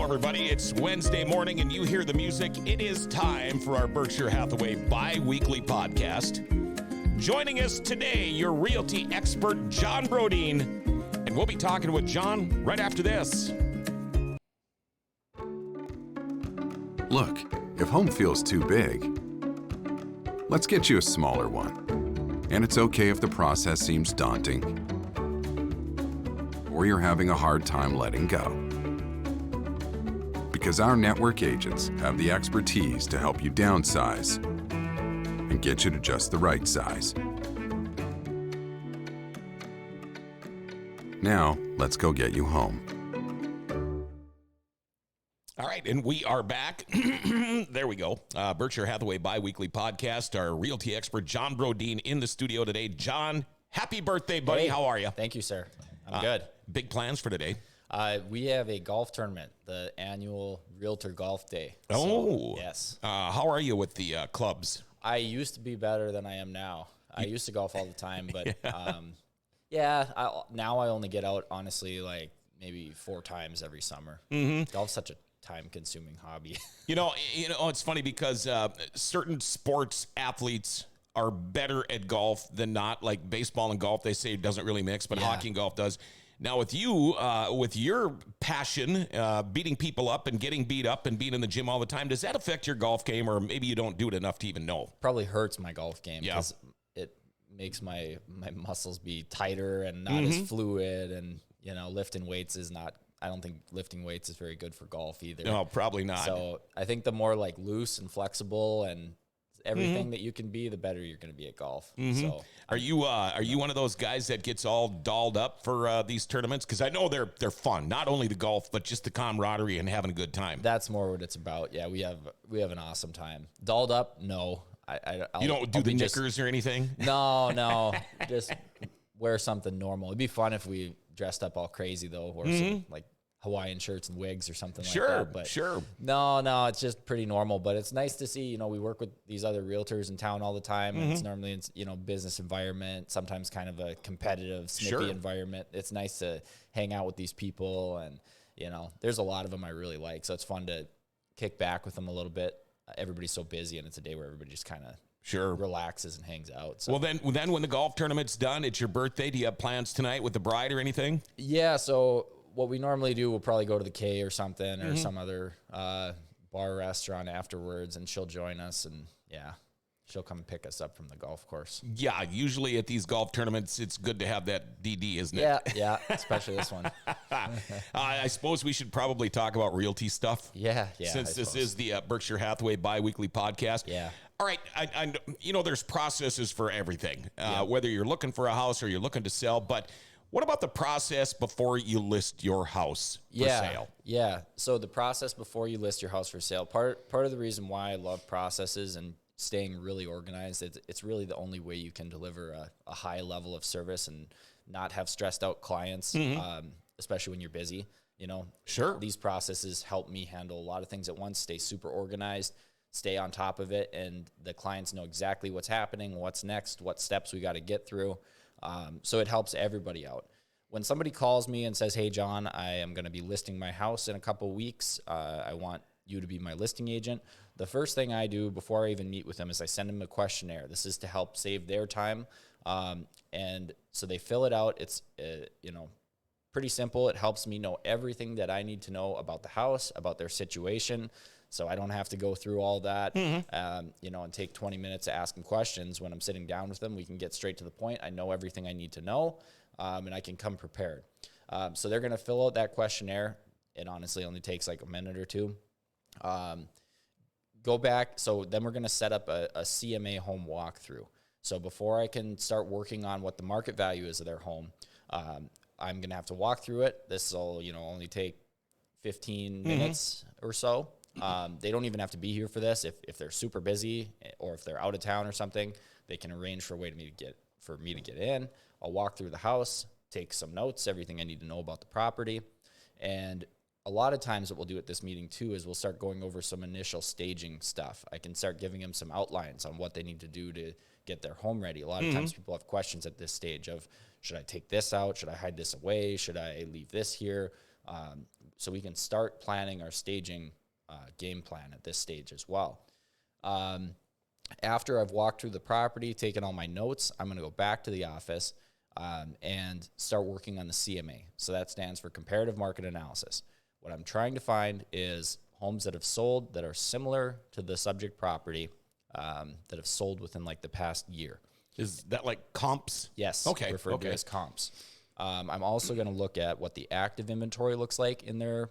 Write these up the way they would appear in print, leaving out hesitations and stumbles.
everybody. It's Wednesday morning and you hear the music. It is time for our Berkshire Hathaway bi-weekly podcast. Joining us today, your realty expert, John Brodeen. And we'll be talking with John right after this. Look, if home feels too big, let's get you a smaller one. And it's okay if the process seems daunting or you're having a hard time letting go. Because our network agents have the expertise to help you downsize and get you to just the right size. Now, let's go get you home. All right, and we are back. There we go. Berkshire Hathaway bi-weekly podcast. Our realty expert, John Brodeen, in the studio today. John, happy birthday, buddy. Hey, how are you? Thank you, sir. I'm good. Big plans for today? We have a golf tournament, the annual Realtor Golf Day. Oh. Yes. How are you with the clubs? I used to be better than I am now. I used to golf all the time, but now I only get out, honestly, like maybe 4 times every summer. Mm-hmm. Golf's such a time-consuming hobby. You know, it's funny because certain sports athletes are better at golf than not. Like baseball and golf, they say it doesn't really mix, but hockey and golf does. Now with you, with your passion, beating people up and getting beat up and being in the gym all the time, does that affect your golf game, or maybe you don't do it enough to even know? Probably hurts my golf game because it makes my muscles be tighter and not as fluid, and lifting weights is not. I don't think lifting weights is very good for golf either. No, probably not. So I think the more like loose and flexible and everything that you can be, the better you're going to be at golf. So are you one of those guys that gets all dolled up for these tournaments? Because I know they're fun, not only the golf, but just the camaraderie and having a good time. That's more what it's about. Yeah, we have an awesome time. Dolled up? No. You don't do the knickers or anything? No. Just wear something normal. It'd be fun if we dressed up all crazy though, or some like Hawaiian shirts and wigs or something like that. But no, it's just pretty normal. But it's nice to see, we work with these other realtors in town all the time. And it's normally, business environment, sometimes kind of a competitive, snippy environment. It's nice to hang out with these people. And, there's a lot of them I really like. So it's fun to kick back with them a little bit. Everybody's so busy, and it's a day where everybody just kind of relaxes and hangs out. So. Well, then when the golf tournament's done, it's your birthday. Do you have plans tonight with the bride or anything? Yeah, so what we normally do, we'll probably go to the K or something, or some other bar restaurant afterwards, and she'll join us, and she'll come pick us up from the golf course. Yeah, usually at these golf tournaments, it's good to have that DD, isn't it? Yeah, especially this one. I suppose we should probably talk about realty stuff. Yeah. Since this is the Berkshire Hathaway bi-weekly podcast. Yeah. All right, I there's processes for everything, whether you're looking for a house or you're looking to sell, but what about the process before you list your house for sale? Yeah, so the process before you list your house for sale, part of the reason why I love processes and staying really organized, it's really the only way you can deliver a high level of service and not have stressed out clients, especially when you're busy. These processes help me handle a lot of things at once, stay super organized, stay on top of it, and the clients know exactly what's happening, what's next, what steps we got to get through. So it helps everybody out. When somebody calls me and says, "Hey, John, I am going to be listing my house in a couple weeks. I want you to be my listing agent." The first thing I do before I even meet with them is I send them a questionnaire. This is to help save their time. And so they fill it out. It's, pretty simple. It helps me know everything that I need to know about the house, about their situation. So I don't have to go through all that, and take 20 minutes to ask them questions. When I'm sitting down with them, we can get straight to the point. I know everything I need to know, and I can come prepared. So they're going to fill out that questionnaire. It honestly only takes like a minute or two. Go back. So then we're going to set up a CMA home walkthrough. So before I can start working on what the market value is of their home, I'm going to have to walk through it. This will, only take 15 minutes or so. They don't even have to be here for this. If they're super busy or if they're out of town or something, they can arrange for me to get in. I'll walk through the house, take some notes, everything I need to know about the property. And a lot of times what we'll do at this meeting too is we'll start going over some initial staging stuff. I can start giving them some outlines on what they need to do to get their home ready. A lot of times people have questions at this stage of, should I take this out? Should I hide this away? Should I leave this here? So we can start planning our staging game plan at this stage as well. After I've walked through the property, taken all my notes, I'm going to go back to the office and start working on the CMA. So that stands for Comparative Market Analysis. What I'm trying to find is homes that have sold that are similar to the subject property that have sold within like the past year. Is that like comps? Yes. Okay. Referred to as comps. I'm also going to look at what the active inventory looks like in their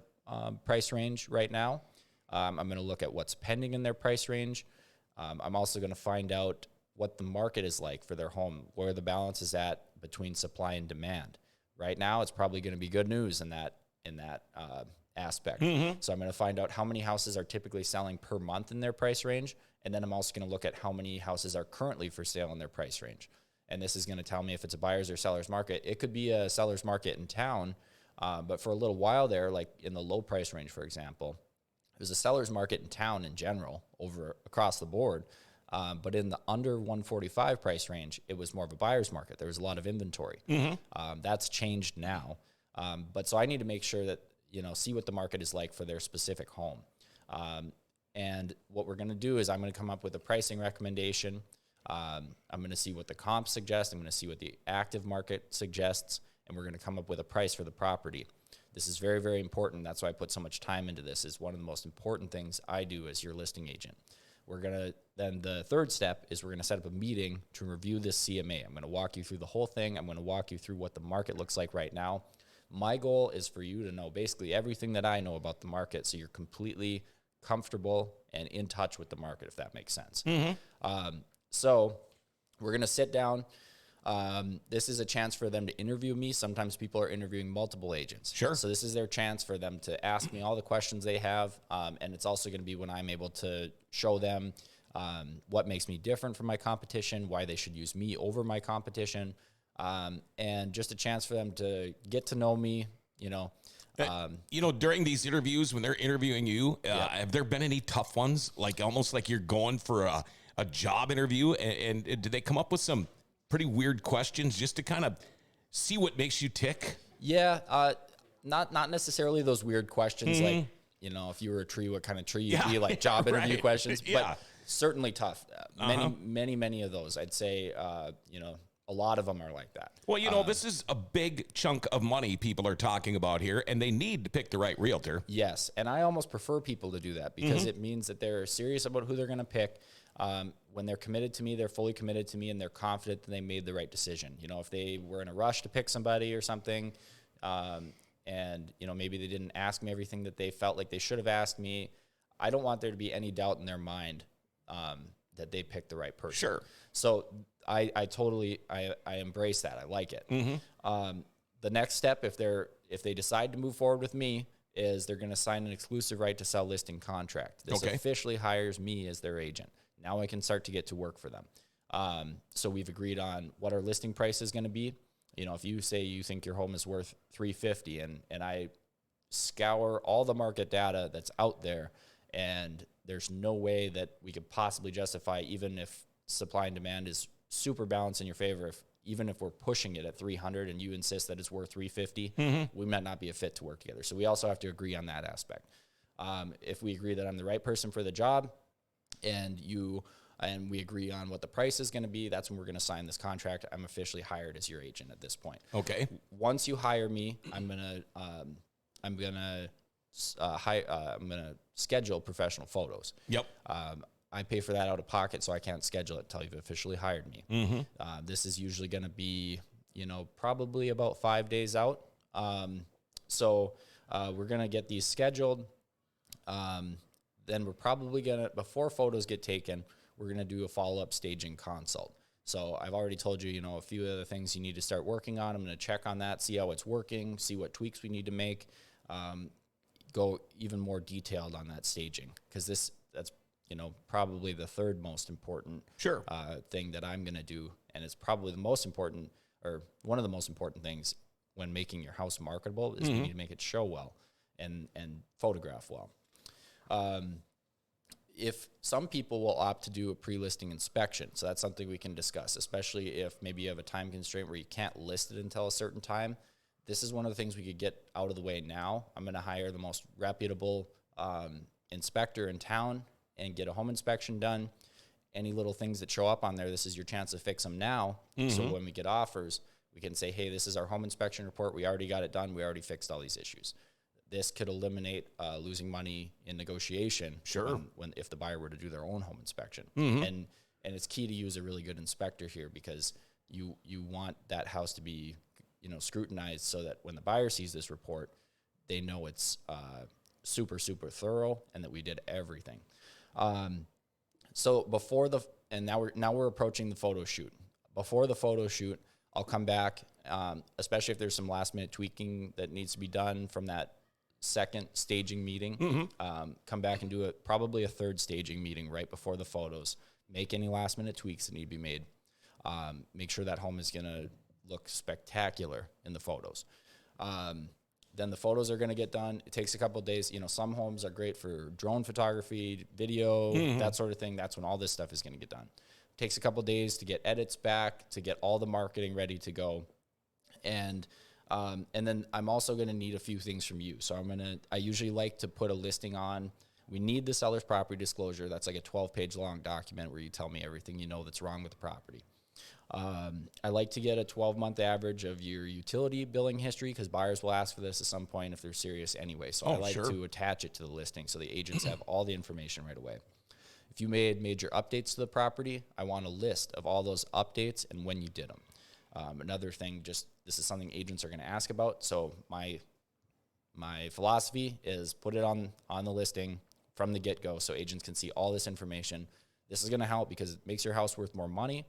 price range right now. I'm going to look at what's pending in their price range. I'm also going to find out what the market is like for their home, where the balance is at between supply and demand. Right now, it's probably going to be good news in that aspect. So I'm going to find out how many houses are typically selling per month in their price range, and then I'm also going to look at how many houses are currently for sale in their price range. And this is going to tell me if it's a buyer's or seller's market. It could be a seller's market in town, but for a little while there, like in the low price range, for example, it was a seller's market in town in general, across the board. But in the under 145 price range, it was more of a buyer's market. There was a lot of inventory. That's changed now. But so I need to make sure that, see what the market is like for their specific home. And what we're going to do is I'm going to come up with a pricing recommendation. I'm going to see what the comps suggest. I'm going to see what the active market suggests, and we're going to come up with a price for the property. This is very, very important. That's why I put so much time into this. It's one of the most important things I do as your listing agent. Then the third step is we're going to set up a meeting to review this CMA. I'm going to walk you through the whole thing. I'm going to walk you through what the market looks like right now. My goal is for you to know basically everything that I know about the market, so you're completely comfortable and in touch with the market, if that makes sense. So we're going to sit down. This is a chance for them to interview me. Sometimes people are interviewing multiple agents. Sure. So this is their chance for them to ask me all the questions they have. And it's also going to be when I'm able to show them what makes me different from my competition, why they should use me over my competition, and just a chance for them to get to know me, during these interviews, when they're interviewing you, have there been any tough ones? Like almost like you're going for a job interview, and did they come up with some pretty weird questions just to kind of see what makes you tick? Yeah, not necessarily those weird questions like, if you were a tree, what kind of tree you'd be, like job interview questions, but certainly tough. Many of those. I'd say, a lot of them are like that. Well, this is a big chunk of money people are talking about here, and they need to pick the right realtor. Yes, and I almost prefer people to do that because it means that they're serious about who they're going to pick. When they're committed to me, they're fully committed to me, and they're confident that they made the right decision. If they were in a rush to pick somebody or something, and maybe they didn't ask me everything that they felt like they should have asked me, I don't want there to be any doubt in their mind that they picked the right person. Sure. So I totally embrace that. I like it. The next step, if they decide to move forward with me, is they're going to sign an exclusive right to sell listing contract. This officially hires me as their agent. Now I can start to get to work for them. So we've agreed on what our listing price is going to be. If you say you think your home is worth $350 and I scour all the market data that's out there, and there's no way that we could possibly justify, even if supply and demand is super balanced in your favor, even if we're pushing it at 300 and you insist that it's worth 350, we might not be a fit to work together. So we also have to agree on that aspect. If we agree that I'm the right person for the job, and we agree on what the price is going to be, that's when we're going to sign this contract. I'm officially hired as your agent at this point. Okay. Once you hire me, I'm going to schedule professional photos. Yep. I pay for that out of pocket, so I can't schedule it until you've officially hired me. This is usually going to be, probably about 5 days out. So we're going to get these scheduled. Then we're probably going to, before photos get taken, we're going to do a follow-up staging consult. So I've already told you, a few of the things you need to start working on. I'm going to check on that, see how it's working, see what tweaks we need to make, go even more detailed on that staging, because that's probably the third most important thing that I'm going to do, and it's probably the most important, or one of the most important things when making your house marketable is we need to make it show well and photograph well. If some people will opt to do a pre-listing inspection, so that's something we can discuss, especially if maybe you have a time constraint where you can't list it until a certain time. this is one of the things we could get out of the way now. I'm going to hire the most reputable inspector in town and get a home inspection done. Any little things that show up on there, this is your chance to fix them now. So when we get offers, we can say, hey, this is our home inspection report. We already got it done. We already fixed all these issues. This could eliminate losing money in negotiation. Sure. If the buyer were to do their own home inspection. And it's key to use a really good inspector here, because you want that house to be, scrutinized, so that when the buyer sees this report, they know it's super, super thorough and that we did everything. So now we're approaching the photo shoot. Before the photo shoot, I'll come back, especially if there's some last minute tweaking that needs to be done from that second staging meeting. Come back and do probably a third staging meeting right before the photos. Make any last minute tweaks that need to be made. Make sure that home is going to look spectacular in the photos. Then the photos are going to get done. It takes a couple of days. Some homes are great for drone photography, video, that sort of thing. That's when all this stuff is going to get done. It takes a couple of days to get edits back, to get all the marketing ready to go. And then I'm also going to need a few things from you. So I usually like to put a listing on. We need the seller's property disclosure. That's like a 12-page long document where you tell me everything that's wrong with the property. I like to get a 12-month average of your utility billing history, because buyers will ask for this at some point if they're serious anyway. So I like to attach it to the listing so the agents have all the information right away. If you made major updates to the property, I want a list of all those updates and when you did them. Another thing, this is something agents are going to ask about. So my philosophy is put it on the listing from the get-go so agents can see all this information. This is going to help because it makes your house worth more money.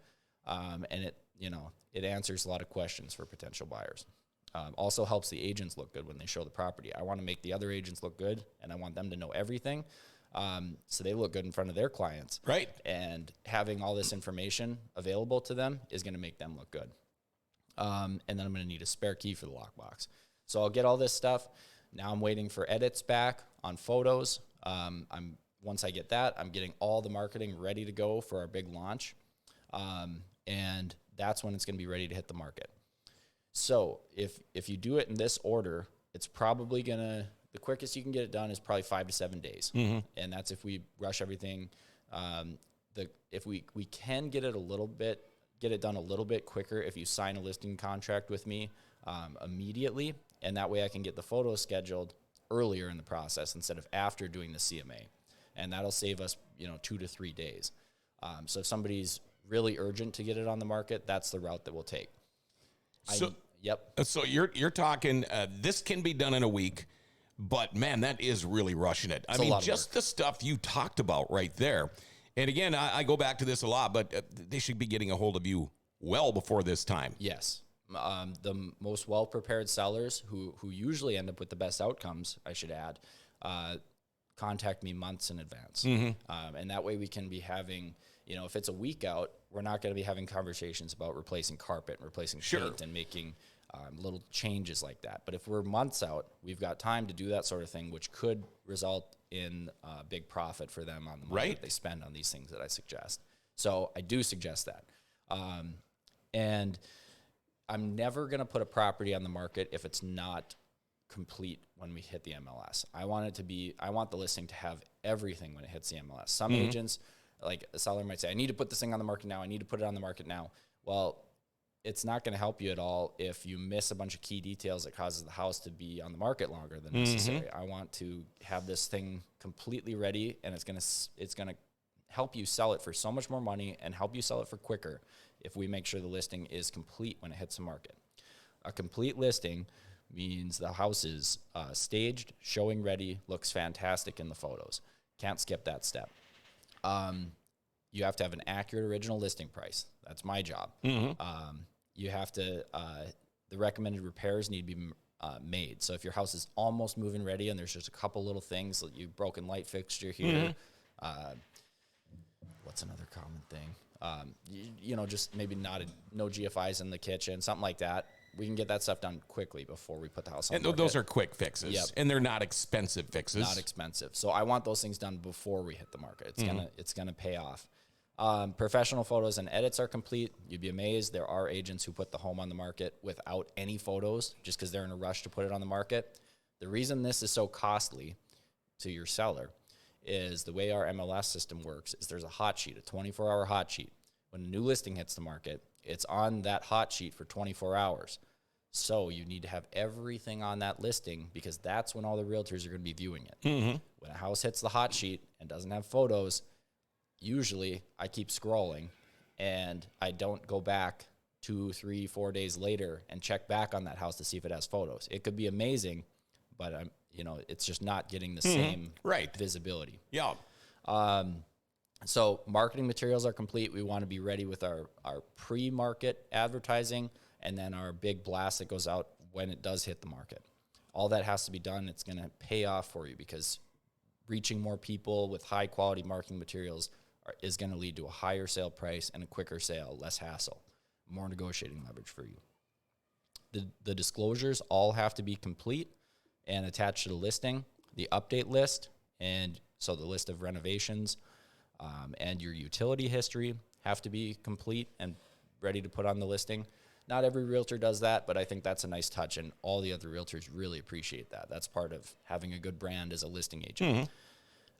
And it answers a lot of questions for potential buyers. Also helps the agents look good when they show the property. I want to make the other agents look good, and I want them to know everything, so they look good in front of their clients. Right. And having all this information available to them is going to make them look good. And then I'm going to need a spare key for the lockbox. So I'll get all this stuff. Now I'm waiting for edits back on photos. Once I get that, I'm getting all the marketing ready to go for our big launch. And that's when it's going to be ready to hit the market. So if you do it in this order, it's probably the quickest you can get it done is probably 5 to 7 days. And that's if we rush everything. If we can get it done a little bit quicker if you sign a listing contract with me immediately, and that way I can get the photos scheduled earlier in the process instead of after doing the CMA. And that'll save us, 2 to 3 days. So if somebody's really urgent to get it on the market, that's the route that we'll take. Yep. So you're talking, this can be done in a week, but man, that is really rushing it. I mean, just the stuff you talked about right there. And again, I go back to this a lot, but they should be getting a hold of you well before this time. Yes. The most well-prepared sellers who usually end up with the best outcomes, I should add, contact me months in advance. And that way we can be having, if it's a week out, we're not going to be having conversations about replacing carpet and replacing paint and making little changes like that. But if we're months out, we've got time to do that sort of thing, which could result in a big profit for them on the money that they spend on these things that I suggest. So I do suggest that. And I'm never going to put a property on the market if it's not complete when we hit the MLS. I want the listing to have everything when it hits the MLS. Some agents, like a seller might say, I need to put this thing on the market now. I need to put it on the market now. Well, it's not going to help you at all if you miss a bunch of key details that causes the house to be on the market longer than necessary. I want to have this thing completely ready, and it's going to help you sell it for so much more money and help you sell it for quicker if we make sure the listing is complete when it hits the market. A complete listing means the house is staged, showing ready, looks fantastic in the photos. Can't skip that step. You have to have an accurate original listing price. That's my job. You have to, the recommended repairs need to be made. So if your house is almost move-in ready and there's just a couple little things, like you broken light fixture here, what's another common thing? Just maybe no GFIs in the kitchen, something like that. We can get that stuff done quickly before we put the house on the market. Those are quick fixes, and they're not expensive fixes. Not expensive. So I want those things done before we hit the market. It's gonna pay off. Professional photos and edits are complete. You'd be amazed. There are agents who put the home on the market without any photos just because they're in a rush to put it on the market. The reason this is so costly to your seller is the way our MLS system works is there's a hot sheet, a 24-hour hot sheet. When a new listing hits the market, it's on that hot sheet for 24 hours. So you need to have everything on that listing because that's when all the realtors are going to be viewing it. Mm-hmm. When a house hits the hot sheet and doesn't have photos, usually I keep scrolling and I don't go back 2, 3, 4 days later and check back on that house to see if it has photos. It could be amazing, but it's just not getting the same visibility. Yeah. So marketing materials are complete. We want to be ready with our pre-market advertising and then our big blast that goes out when it does hit the market. All that has to be done. It's going to pay off for you because reaching more people with high quality marketing materials is going to lead to a higher sale price and a quicker sale, less hassle, more negotiating leverage for you. The disclosures all have to be complete and attached to the listing, the update list, and so the list of renovations and your utility history have to be complete and ready to put on the listing. Not every realtor does that, but I think that's a nice touch, and all the other realtors really appreciate that. That's part of having a good brand as a listing agent.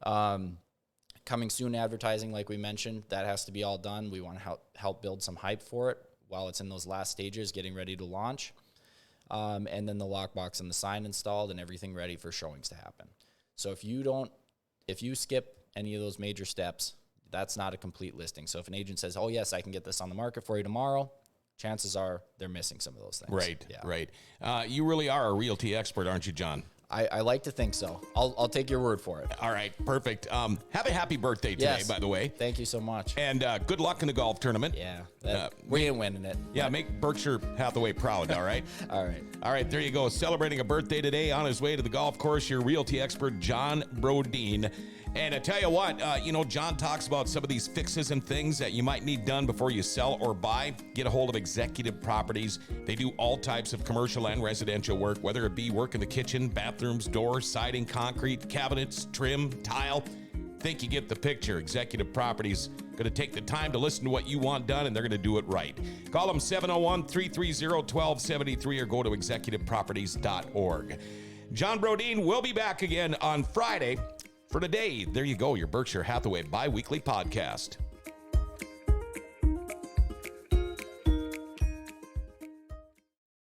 Mm-hmm. Coming soon advertising, like we mentioned, that has to be all done. We want to help build some hype for it while it's in those last stages, getting ready to launch. And then the lockbox and the sign installed and everything ready for showings to happen. So if you skip any of those major steps, that's not a complete listing. So if an agent says, oh yes, I can get this on the market for you tomorrow, chances are they're missing some of those things. Right, yeah. right. You really are a realty expert, aren't you, John? I like to think so. I'll take your word for it. All right, perfect. Have a happy birthday today, Yes. by the way. Thank you so much. And good luck in the golf tournament. Yeah, we ain't winning it. Yeah, make Berkshire Hathaway proud, all right? All right. All right, there you go. Celebrating a birthday today on his way to the golf course, your realty expert, John Brodin. And I tell you what, John talks about some of these fixes and things that you might need done before you sell or buy. Get a hold of Executive Properties. They do all types of commercial and residential work, whether it be work in the kitchen, bathrooms, doors, siding, concrete, cabinets, trim, tile. Think you get the picture. Executive Properties going to take the time to listen to what you want done, and they're going to do it right. Call them 701-330-1273 or go to executiveproperties.org. John Brodin will be back again on Friday. For today, there you go, your Berkshire Hathaway bi-weekly podcast.